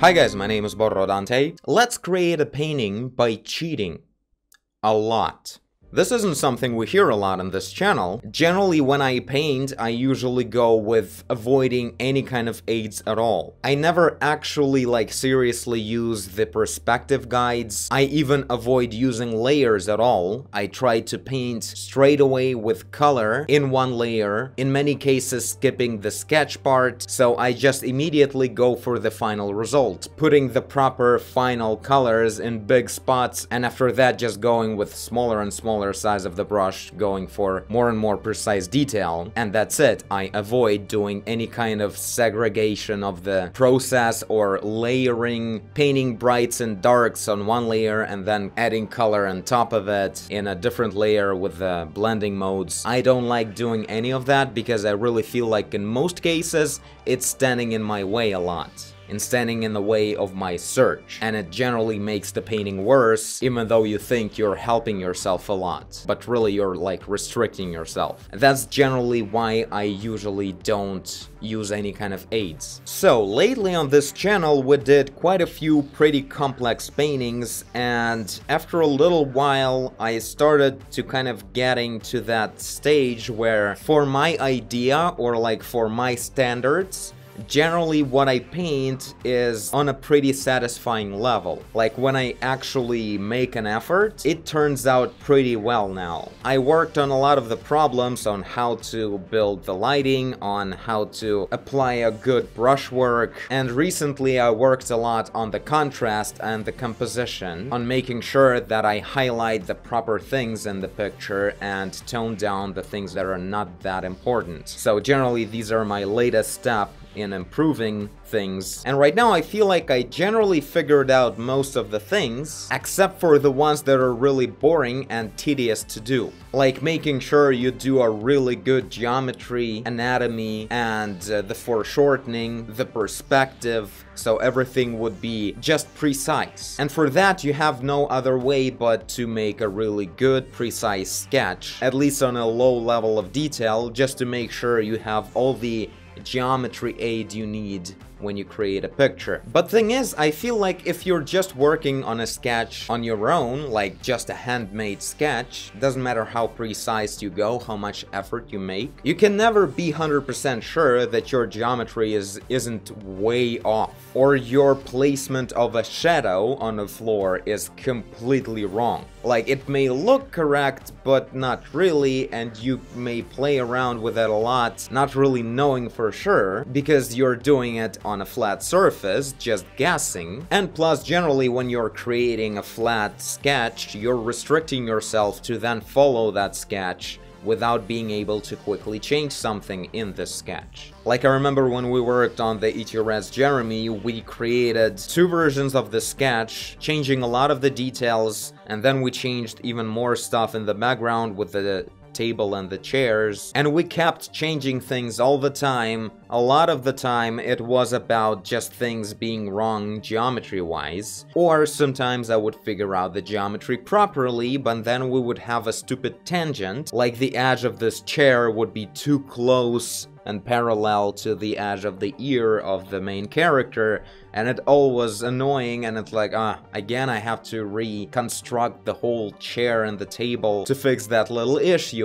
Hi guys, my name is Borro Dante. Let's create a painting by cheating. A lot. This isn't something we hear a lot on this channel. Generally, when I paint, I usually go with avoiding any kind of aids at all. I never actually seriously use the perspective guides. I even avoid using layers at all. I try to paint straight away with color in one layer, in many cases skipping the sketch part, so I just immediately go for the final result, putting the proper final colors in big spots, and after that just going with smaller and smaller size of the brush, going for more and more precise detail, and that's it. I avoid doing any kind of segregation of the process or layering, painting brights and darks on one layer and then adding color on top of it in a different layer with the blending modes. I don't like doing any of that because I really feel like in most cases it's standing in my way a lot. Standing in the way of my search, and it generally makes the painting worse, even though you think you're helping yourself a lot, but really you're restricting yourself. That's generally why I usually don't use any kind of aids. So lately on this channel we did quite a few pretty complex paintings, and after a little while I started to kind of getting to that stage where for my idea or for my standards, generally what I paint is on a pretty satisfying level. When I actually make an effort, it turns out pretty well now. I worked on a lot of the problems on how to build the lighting, on how to apply a good brushwork, and recently I worked a lot on the contrast and the composition, on making sure that I highlight the proper things in the picture and tone down the things that are not that important. So generally these are my latest steps in improving things, and right now I feel like I generally figured out most of the things, except for the ones that are really boring and tedious to do. Like making sure you do a really good geometry, anatomy, and the foreshortening, the perspective, so everything would be just precise. And for that you have no other way but to make a really good, precise sketch, at least on a low level of detail, just to make sure you have all the geometry aid you need when you create a picture. But thing is, I feel like if you're just working on a sketch on your own, like just a handmade sketch, doesn't matter how precise you go, how much effort you make, you can never be 100% sure that your geometry isn't way off, or your placement of a shadow on the floor is completely wrong. It may look correct, but not really, and you may play around with it a lot, not really knowing for sure, because you're doing it on a flat surface, just guessing. And plus, generally when you're creating a flat sketch, you're restricting yourself to then follow that sketch without being able to quickly change something in this sketch. I remember when we worked on the Eat Your Rats Jeremy, we created two versions of the sketch, changing a lot of the details, and then we changed even more stuff in the background with the table and the chairs, and we kept changing things all the time. A lot of the time it was about just things being wrong geometry-wise, or sometimes I would figure out the geometry properly, but then we would have a stupid tangent, like the edge of this chair would be too close and parallel to the edge of the ear of the main character, and it all was annoying, and it's again I have to reconstruct the whole chair and the table to fix that little issue.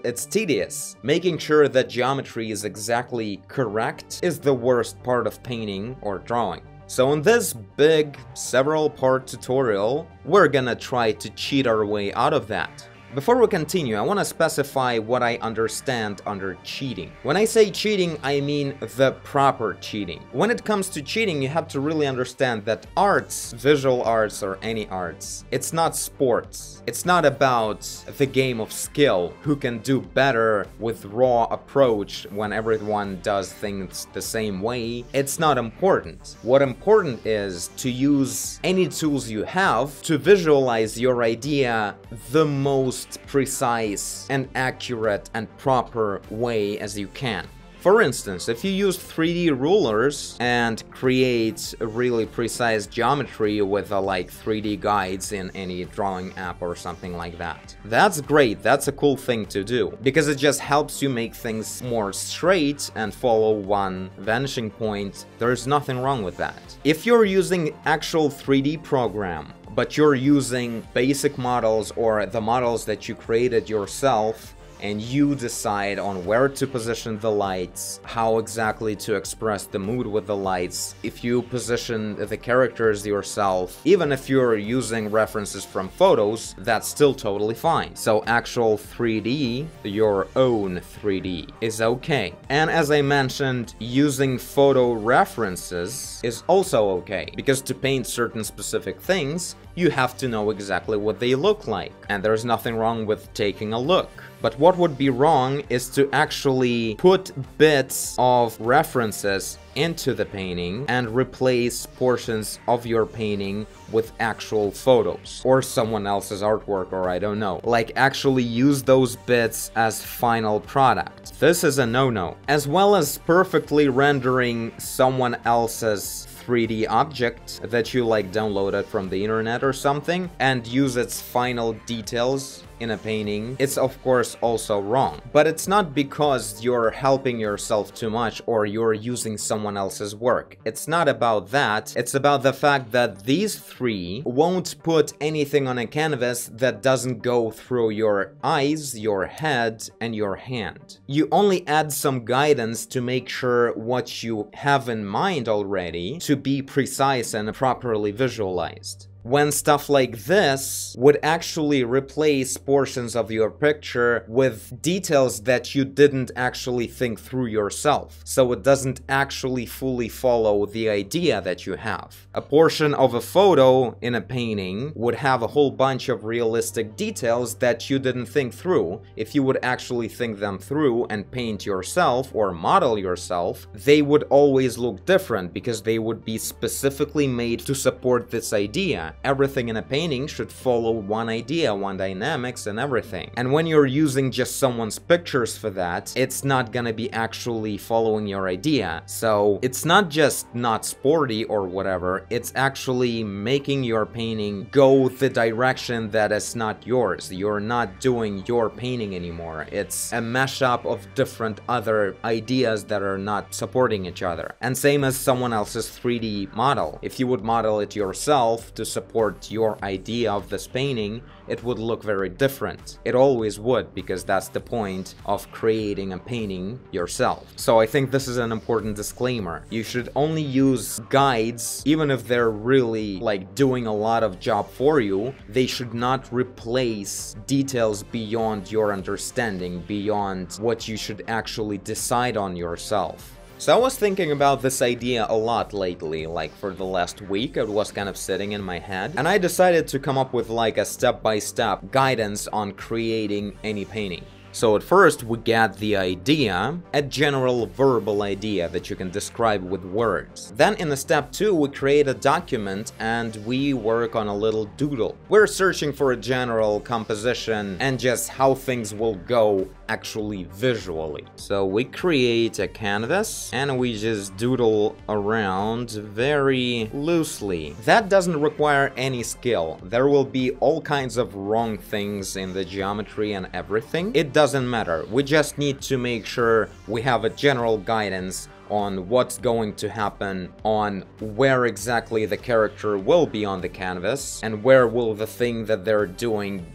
It's tedious. Making sure that geometry is exactly correct is the worst part of painting or drawing. So in this big, several-part tutorial, we're gonna try to cheat our way out of that. Before we continue, I want to specify what I understand under cheating. When I say cheating, I mean the proper cheating. When it comes to cheating, you have to really understand that arts, visual arts or any arts, it's not sports. It's not about the game of skill, who can do better with raw approach when everyone does things the same way. It's not important. What important is to use any tools you have to visualize your idea the most precise and accurate and proper way as you can. For instance, if you use 3D rulers and create a really precise geometry with like 3D guides in any drawing app or something like that, that's great, that's a cool thing to do, because it just helps you make things more straight and follow one vanishing point. There's nothing wrong with that. If you're using actual 3D program, but you're using basic models or the models that you created yourself, and you decide on where to position the lights, how exactly to express the mood with the lights, if you position the characters yourself, even if you're using references from photos, that's still totally fine. So actual 3D, your own 3D, is okay. And as I mentioned, using photo references is also okay, because to paint certain specific things, you have to know exactly what they look like, and there's nothing wrong with taking a look. But what would be wrong is to actually put bits of references into the painting and replace portions of your painting with actual photos or someone else's artwork, or I don't know. Like, actually use those bits as final product. This is a no-no. As well as perfectly rendering someone else's 3D object that you like downloaded from the internet or something and use its final details in a painting, it's of course also wrong. But it's not because you're helping yourself too much or you're using someone else's work. It's not about that. It's about the fact that these three won't put anything on a canvas that doesn't go through your eyes, your head, and your hand. You only add some guidance to make sure what you have in mind already to be precise and properly visualized. When stuff like this would actually replace portions of your picture with details that you didn't actually think through yourself, so it doesn't actually fully follow the idea that you have. A portion of a photo in a painting would have a whole bunch of realistic details that you didn't think through. If you would actually think them through and paint yourself or model yourself, they would always look different because they would be specifically made to support this idea. Everything in a painting should follow one idea, one dynamics and everything. And when you're using just someone's pictures for that, it's not gonna be actually following your idea. So it's not just not sporty or whatever, it's actually making your painting go the direction that is not yours. You're not doing your painting anymore. It's a mashup of different other ideas that are not supporting each other. And same as someone else's 3D model. If you would model it yourself to support your idea of this painting, it would look very different. It always would, because that's the point of creating a painting yourself. So I think this is an important disclaimer. You should only use guides, even if they're really like doing a lot of job for you. They should not replace details beyond your understanding, beyond what you should actually decide on yourself. So I was thinking about this idea a lot lately, like for the last week. It was kind of sitting in my head, and I decided to come up with like a step-by-step guidance on creating any painting. So at first we get the idea, a general verbal idea that you can describe with words. Then in the step 2 we create a document and we work on a little doodle. We're searching for a general composition and just how things will go actually visually. So we create a canvas and we just doodle around very loosely. That doesn't require any skill. There will be all kinds of wrong things in the geometry and everything. It doesn't matter. We just need to make sure we have a general guidance on what's going to happen, on where exactly the character will be on the canvas, and where will the thing that they're doing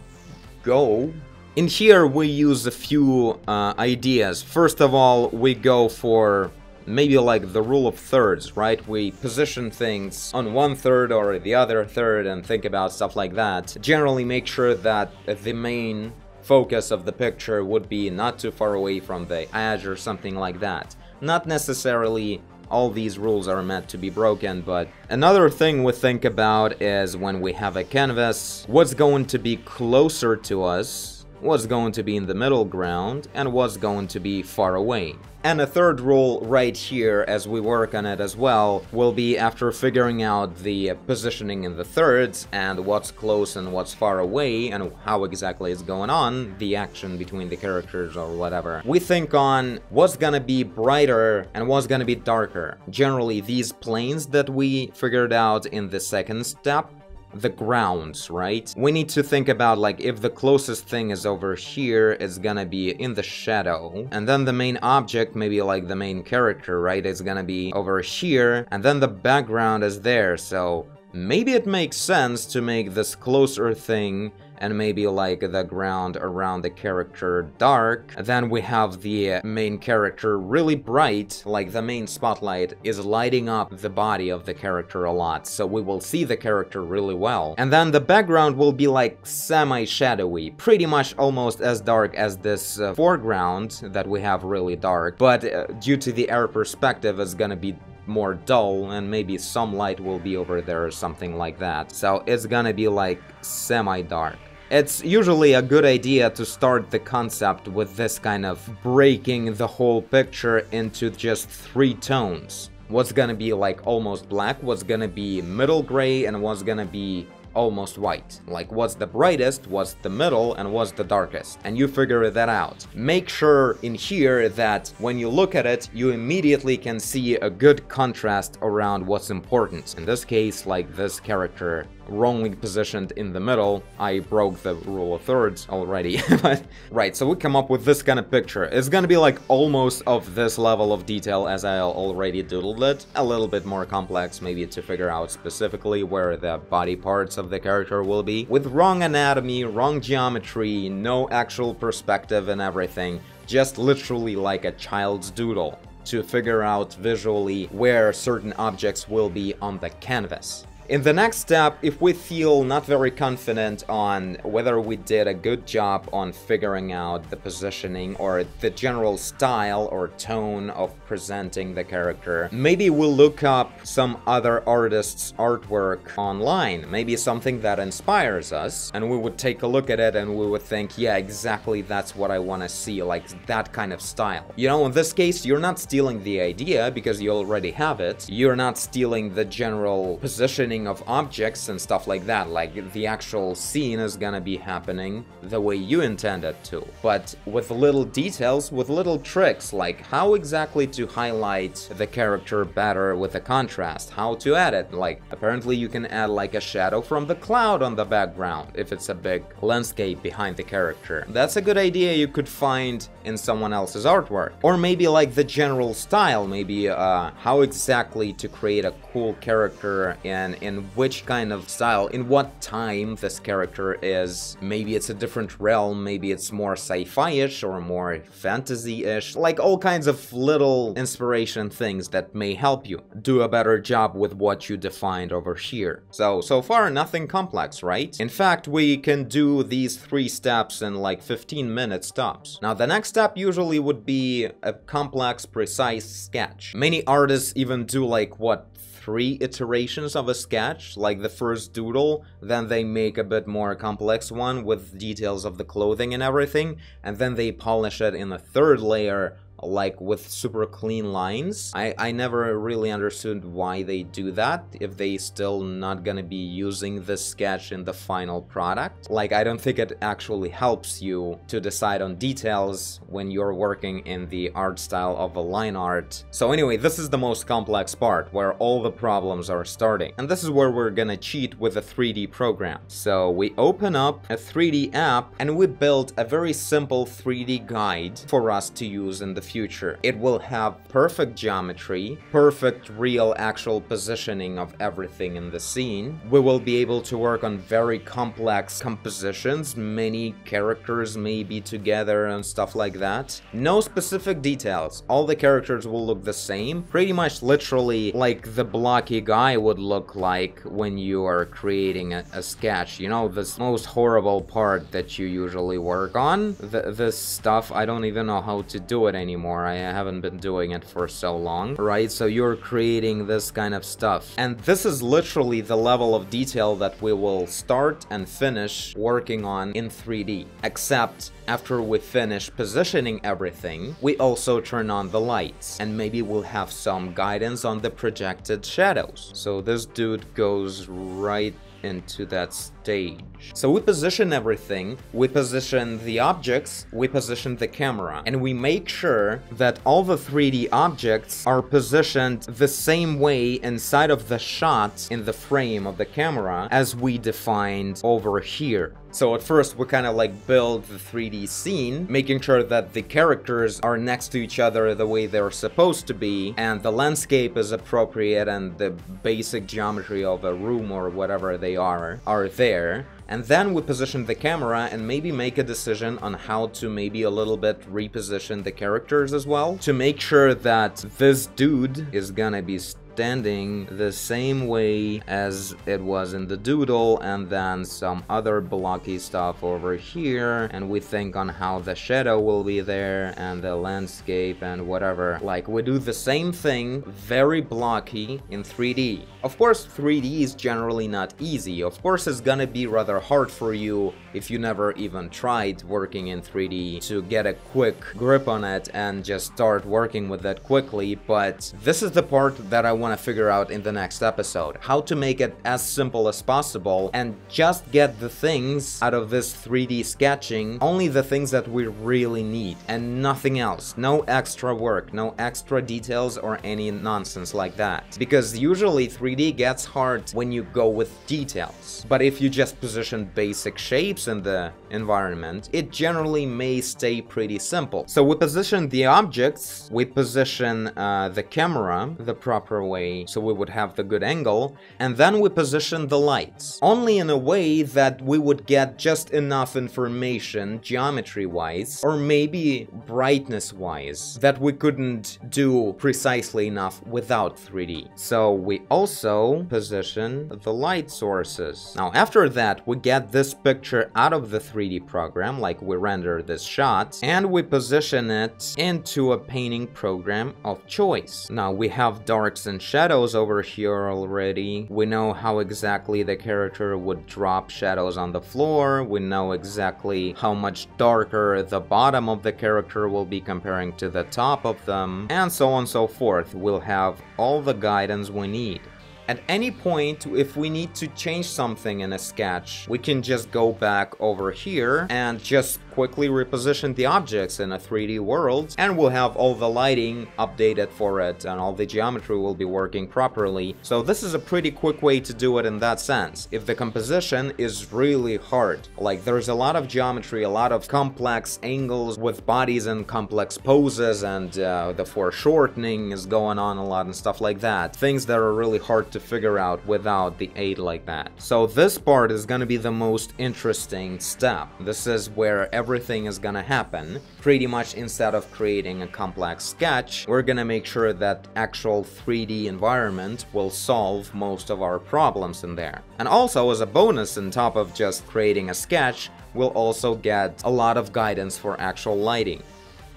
go. In here we use a few ideas. First of all, we go for maybe like the rule of thirds, right? We position things on one third or the other third and think about stuff like that. Generally make sure that the main focus of the picture would be not too far away from the edge or something like that. Not necessarily all these rules are meant to be broken, but another thing we think about is when we have a canvas, what's going to be closer to us what's going to be in the middle ground, and what's going to be far away. And a third rule right here, as we work on it as well, will be after figuring out the positioning in the thirds and what's close and what's far away and how exactly it's going on, the action between the characters or whatever, we think on what's gonna be brighter and what's gonna be darker. Generally, these planes that we figured out in the second step, the grounds, right? We need to think about, like, if the closest thing is over here, it's gonna be in the shadow, and then the main object, maybe like the main character, right, is gonna be over here, and then the background is there, so maybe it makes sense to make this closer thing and maybe like the ground around the character dark. Then we have the main character really bright, like the main spotlight is lighting up the body of the character a lot, so we will see the character really well. And then the background will be like semi-shadowy, pretty much almost as dark as this foreground that we have really dark, but due to the air perspective, it's gonna be more dull, and maybe some light will be over there or something like that. So it's gonna be like semi-dark. It's usually a good idea to start the concept with this kind of breaking the whole picture into just 3 tones. What's gonna be like almost black, what's gonna be middle gray, and what's gonna be almost white. Like, what's the brightest, what's the middle, and what's the darkest. And you figure that out. Make sure in here that when you look at it, you immediately can see a good contrast around what's important. In this case, like this character wrongly positioned in the middle. I broke the rule of thirds already. But right, so we come up with this kind of picture. It's gonna be like almost of this level of detail as I already doodled it. A little bit more complex, maybe, to figure out specifically where the body parts of the character will be. With wrong anatomy, wrong geometry, no actual perspective and everything. Just literally like a child's doodle to figure out visually where certain objects will be on the canvas. In the next step, if we feel not very confident on whether we did a good job on figuring out the positioning or the general style or tone of presenting the character, maybe we'll look up some other artists' artwork online, maybe something that inspires us, and we would take a look at it and we would think, yeah, exactly, that's what I want to see, like that kind of style. You know, in this case, you're not stealing the idea because you already have it. You're not stealing the general positioning of objects and stuff like that, like the actual scene is gonna be happening the way you intend it to, but with little details, with little tricks, like how exactly to highlight the character better with the contrast, how to add it. Like, apparently you can add like a shadow from the cloud on the background if it's a big landscape behind the character. That's a good idea you could find in someone else's artwork. Or maybe like the general style, maybe how exactly to create a cool character and in which kind of style, in what time this character is. Maybe it's a different realm, maybe it's more sci-fi-ish or more fantasy-ish, like all kinds of little inspiration things that may help you do a better job with what you defined over here. So far nothing complex, right? In fact, we can do these 3 steps in like 15 minutes tops. Now the next step usually would be a complex, precise sketch. Many artists even do like, what, 3 iterations of a sketch, like the first doodle, then they make a bit more complex one with details of the clothing and everything, and then they polish it in a 3rd layer, like with super clean lines. I never really understood why they do that, if they still not gonna be using this sketch in the final product. Like, I don't think it actually helps you to decide on details when you're working in the art style of a line art. So anyway, this is the most complex part, where all the problems are starting. And this is where we're gonna cheat with a 3D program. So we open up a 3D app and we build a very simple 3D guide for us to use in the future. It will have perfect geometry, perfect real actual positioning of everything in the scene. We will be able to work on very complex compositions, many characters may be together and stuff like that. No specific details, all the characters will look the same, pretty much literally like the blocky guy would look like when you are creating a sketch. You know, this most horrible part that you usually work on, this stuff, I don't even know how to do it anymore. anymore. I haven't been doing it for so long, right? So you're creating this kind of stuff. And this is literally the level of detail that we will start and finish working on in 3D. Except after we finish positioning everything, we also turn on the lights, and maybe we'll have some guidance on the projected shadows. So this dude goes right into that stage. So we position everything, we position the objects, we position the camera, and we make sure that all the 3D objects are positioned the same way inside of the shot in the frame of the camera as we defined over here. So at first we kind of like build the 3D scene, making sure that the characters are next to each other the way they're supposed to be, and the landscape is appropriate, and the basic geometry of a room or whatever they are there. And then we position the camera and maybe make a decision on how to maybe a little bit reposition the characters as well, to make sure that this dude is gonna be standing the same way as it was in the doodle, and then some other blocky stuff over here, and we think on how the shadow will be there and the landscape and whatever. Like, we do the same thing, very blocky in 3D. Of course, 3D is generally not easy. Of course, it's gonna be rather hard for you if you never even tried working in 3D to get a quick grip on it and just start working with it quickly, but this is the part that I want to figure out in the next episode. How to make it as simple as possible and just get the things out of this 3D sketching, only the things that we really need and nothing else. No extra work, no extra details or any nonsense like that. Because usually 3D gets hard when you go with details. But if you just position basic shapes in the environment, it generally may stay pretty simple. So we position the objects, we position the camera the proper way, so we would have the good angle, and then we position the lights, only in a way that we would get just enough information geometry-wise, or maybe brightness-wise, that we couldn't do precisely enough without 3D. So we also position the light sources. Now after that, we get this picture out of the 3D program, like we render this shot, and we position it into a painting program of choice. Now we have darks and shadows over here already. We know how exactly the character would drop shadows on the floor. We know exactly how much darker the bottom of the character will be comparing to the top of them, and so on and so forth. We'll have all the guidance we need. At any point, if we need to change something in a sketch, we can just go back over here and just quickly reposition the objects in a 3D world, and we'll have all the lighting updated for it, and all the geometry will be working properly. So this is a pretty quick way to do it in that sense. If the composition is really hard, like there's a lot of geometry, a lot of complex angles with bodies and complex poses, and the foreshortening is going on a lot and stuff like that. Things that are really hard to figure out without the aid like that. So this part is gonna be the most interesting step. This is where everything is gonna happen. Pretty much instead of creating a complex sketch, we're gonna make sure that actual 3D environment will solve most of our problems in there. And also, as a bonus on top of just creating a sketch, we'll also get a lot of guidance for actual lighting.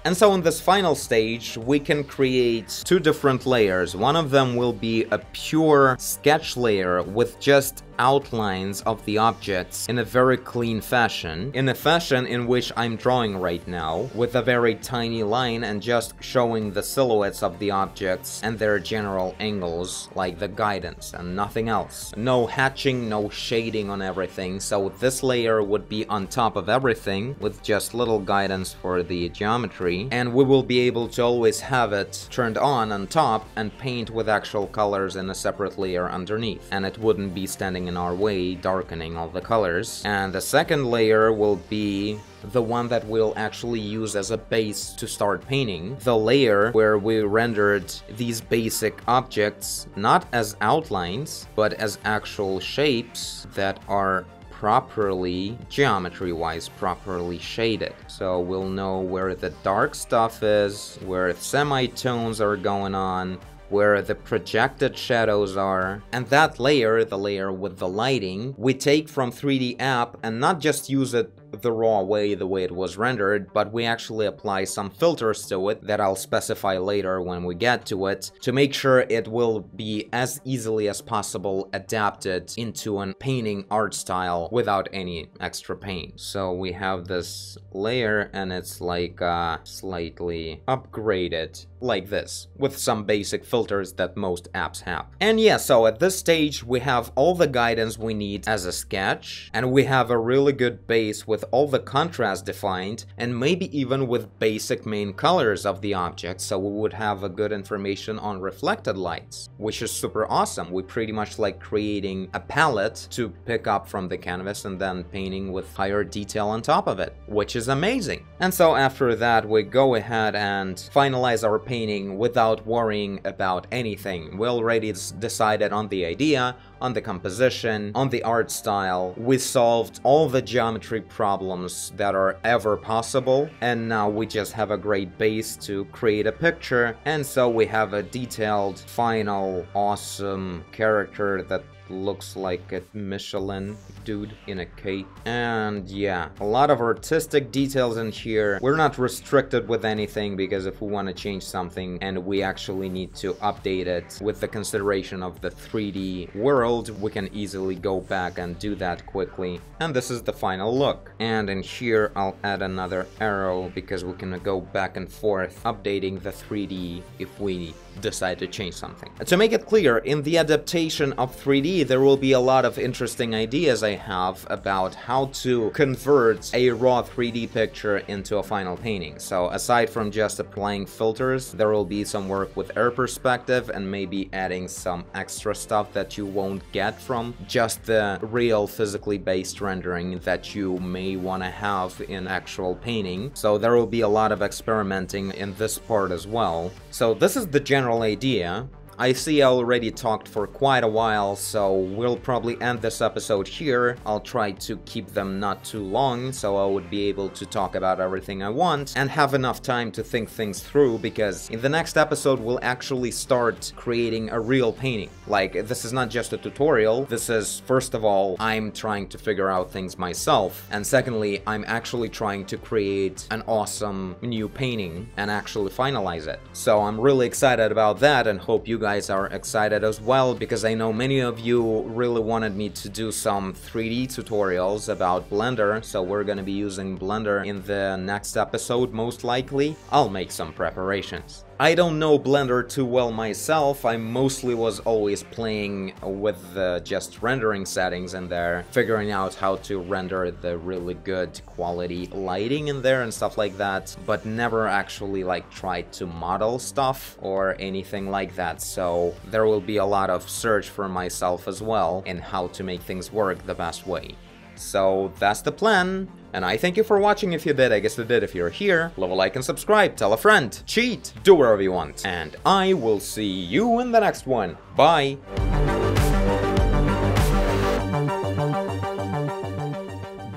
And so in this final stage, we can create two different layers. One of them will be a pure sketch layer with just outlines of the objects in a very clean fashion, in a fashion in which I'm drawing right now, with a very tiny line and just showing the silhouettes of the objects and their general angles, like the guidance, and nothing else. No hatching, no shading on everything, so this layer would be on top of everything, with just little guidance for the geometry, and we will be able to always have it turned on top and paint with actual colors in a separate layer underneath, and it wouldn't be standing in our way, darkening all the colors. And the second layer will be the one that we'll actually use as a base to start painting. The layer where we rendered these basic objects not as outlines, but as actual shapes that are properly, geometry-wise, properly shaded. So we'll know where the dark stuff is, where semitones are going on, where the projected shadows are, and that layer, the layer with the lighting, we take from 3D app and not just use it the raw way, the way it was rendered, but we actually apply some filters to it that I'll specify later when we get to it, to make sure it will be as easily as possible adapted into an painting art style without any extra paint. So we have this layer and it's like slightly upgraded like this, with some basic filters that most apps have. And yeah, so at this stage we have all the guidance we need as a sketch, and we have a really good base with all the contrast defined, and maybe even with basic main colors of the object, so we would have a good information on reflected lights, which is super awesome. We pretty much like creating a palette to pick up from the canvas and then painting with higher detail on top of it, which is amazing. And so after that we go ahead and finalize our painting without worrying about anything. We already decided on the idea, on the composition, on the art style. We solved all the geometry problems that are ever possible, and now we just have a great base to create a picture, and so we have a detailed, final, awesome character that looks like a Michelin dude in a cape. And yeah, a lot of artistic details in here. We're not restricted with anything, because if we want to change something and we actually need to update it with the consideration of the 3D world, we can easily go back and do that quickly. And this is the final look. And in here I'll add another arrow, because we can go back and forth updating the 3D if we decide to change something. To make it clear, in the adaptation of 3D there will be a lot of interesting ideas I have about how to convert a raw 3D picture into a final painting. So aside from just applying filters, there will be some work with air perspective and maybe adding some extra stuff that you won't get from just the real physically based rendering that you may want to have in actual painting. So there will be a lot of experimenting in this part as well. So this is the general idea. I see I already talked for quite a while, so we'll probably end this episode here. I'll try to keep them not too long, so I would be able to talk about everything I want and have enough time to think things through, because in the next episode we'll actually start creating a real painting. Like, this is not just a tutorial, this is, first of all, I'm trying to figure out things myself, and secondly, I'm actually trying to create an awesome new painting and actually finalize it. So I'm really excited about that, and hope you guys are excited as well, because I know many of you really wanted me to do some 3D tutorials about Blender, so we're gonna be using Blender in the next episode most likely. I'll make some preparations. I don't know Blender too well myself. I mostly was always playing with the just rendering settings in there, figuring out how to render the really good quality lighting in there and stuff like that, but never actually like tried to model stuff or anything like that. So there will be a lot of search for myself as well in how to make things work the best way. So that's the plan, and I thank you for watching. If you did, I guess you did. If you're here, leave a like and subscribe, tell a friend, cheat, do whatever you want, and I will see you in the next one. Bye!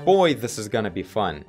Boy, this is gonna be fun.